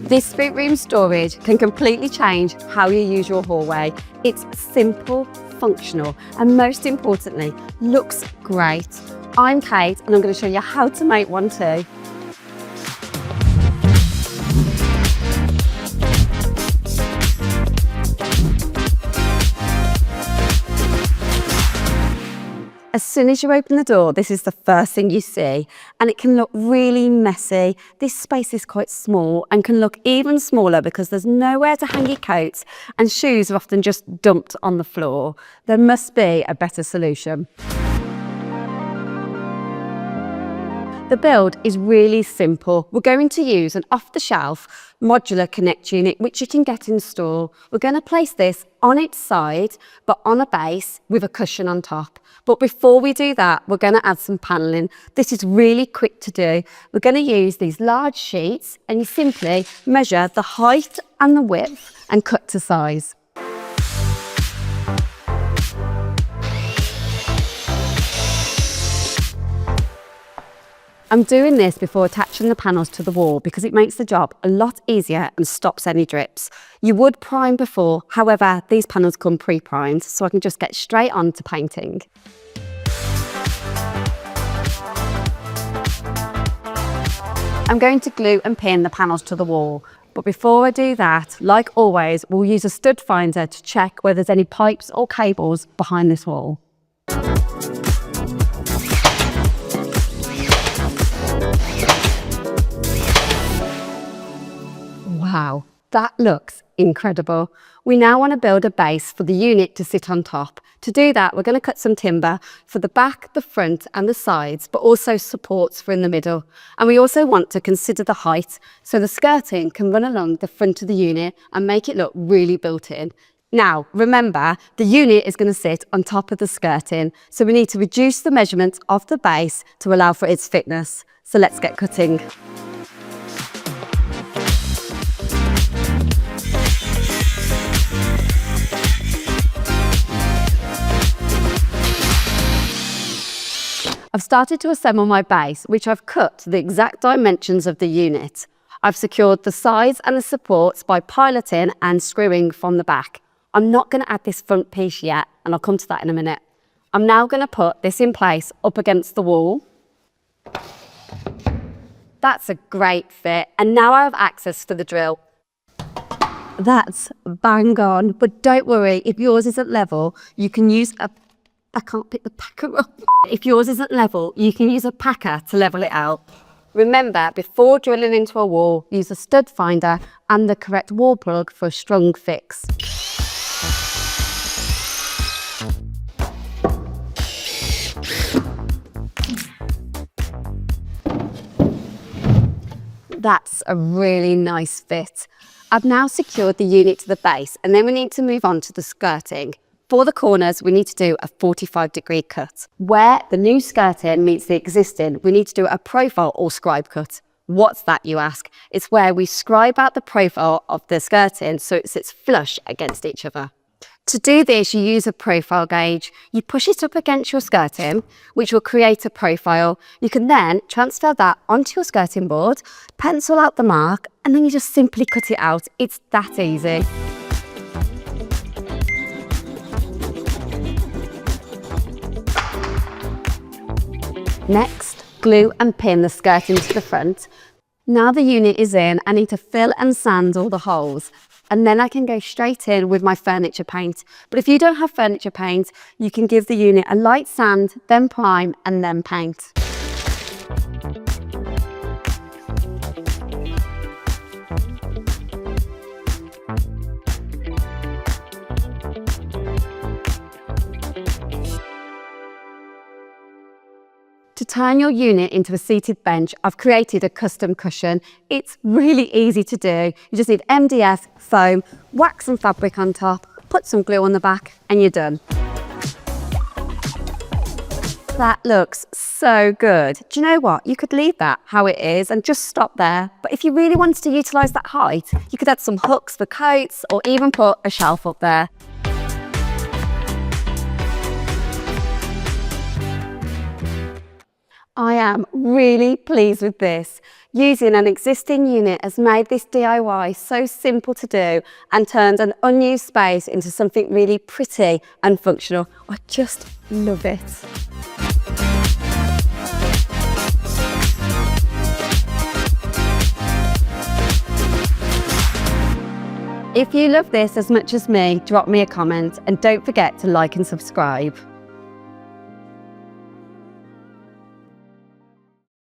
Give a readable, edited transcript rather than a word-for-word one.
This boot room storage can completely change how you use your hallway. It's simple, functional, and most importantly, looks great. I'm Kate, and I'm going to show you how to make one too. As soon as you open the door, this is the first thing you see, and it can look really messy. This space is quite small and can look even smaller because there's nowhere to hang your coats and shoes are often just dumped on the floor. There must be a better solution. The build is really simple. We're going to use an off-the-shelf modular Konnect unit, which you can get in store. We're going to place this on its side, but on a base with a cushion on top. But before we do that, we're going to add some panelling. This is really quick to do. We're going to use these large sheets, and you simply measure the height and the width and cut to size. I'm doing this before attaching the panels to the wall because it makes the job a lot easier and stops any drips. You would prime before, however, these panels come pre-primed, so I can just get straight on to painting. I'm going to glue and pin the panels to the wall, but before I do that, like always, we'll use a stud finder to check whether there's any pipes or cables behind this wall. Wow, that looks incredible. We now want to build a base for the unit to sit on top. To do that, we're going to cut some timber for the back, the front and the sides, but also supports for in the middle. And we also want to consider the height, so the skirting can run along the front of the unit and make it look really built in. Now, remember, the unit is going to sit on top of the skirting, so we need to reduce the measurements of the base to allow for its thickness. So let's get cutting. I've started to assemble my base, which I've cut to the exact dimensions of the unit. I've secured the sides and the supports by piloting and screwing from the back. I'm not going to add this front piece yet, and I'll come to that in a minute. I'm now going to put this in place up against the wall. That's a great fit, and now I have access to the drill. That's bang on, but don't worry, if yours isn't level, you can use I can't pick the packer up. If yours isn't level, you can use a packer to level it out. Remember, before drilling into a wall, use a stud finder and the correct wall plug for a strong fix. That's a really nice fit. I've now secured the unit to the base, and then we need to move on to the skirting. For the corners, we need to do a 45-degree cut. Where the new skirting meets the existing, we need to do a profile or scribe cut. What's that, you ask? It's where we scribe out the profile of the skirting so it sits flush against each other. To do this, you use a profile gauge. You push it up against your skirting, which will create a profile. You can then transfer that onto your skirting board, pencil out the mark, and then you just simply cut it out. It's that easy. Next, glue and pin the skirting to the front. Now the unit is in, I need to fill and sand all the holes, and then I can go straight in with my furniture paint. But if you don't have furniture paint, you can give the unit a light sand, then prime, and then paint. To turn your unit into a seated bench, I've created a custom cushion. It's really easy to do. You just need MDF, foam, wax some fabric on top, put some glue on the back, and you're done. That looks so good. Do you know what? You could leave that how it is and just stop there. But if you really wanted to utilise that height, you could add some hooks for coats or even put a shelf up there. I am really pleased with this. Using an existing unit has made this DIY so simple to do and turned an unused space into something really pretty and functional. I just love it. If you love this as much as me, drop me a comment and don't forget to like and subscribe.